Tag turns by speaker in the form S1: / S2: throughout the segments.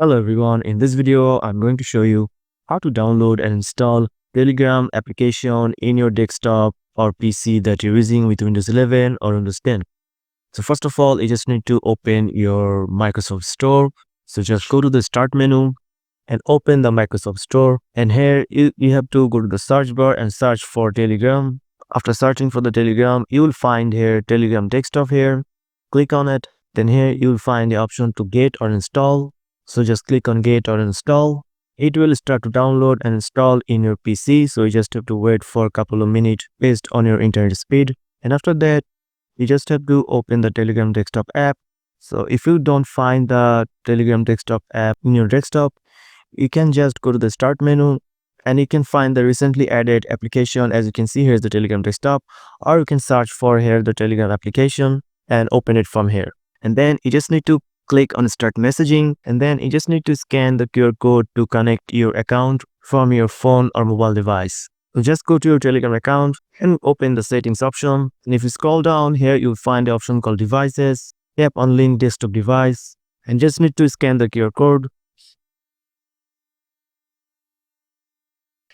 S1: Hello everyone, in this video I'm going to show you how to download and install Telegram application in your desktop or PC that you're using with Windows 11 or Windows 10. So first of all, you just need to open your Microsoft Store. So just go to the Start menu and open the Microsoft Store, and here you have to go to the search bar and search for Telegram. After searching for the Telegram, you will find here Telegram desktop here. Click on it. Then here you will find the option to get or install. So just click on get or install. It will start to download and install in your PC. So you just have to wait for a couple of minutes based on your internet speed. And after that, you just have to open the Telegram desktop app. So if you don't find the Telegram desktop app in your desktop, you can just go to the Start menu and you can find the recently added application. As you can see, here's the Telegram desktop, or you can search for here the Telegram application and open it from here. And then you just need to click on Start Messaging, and then you just need to scan the QR code to connect your account from your phone or mobile device. So just go to your Telegram account and open the settings option. And if you scroll down here, you'll find the option called Devices. Tap on Link Desktop Device and just need to scan the QR code.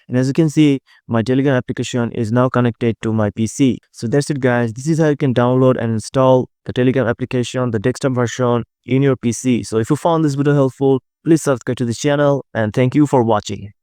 S1: And as you can see, my Telegram application is now connected to my PC. So that's it guys. This is how you can download and install the Telegram application, the desktop version in your PC. So if you found this video helpful, please subscribe to the channel and thank you for watching.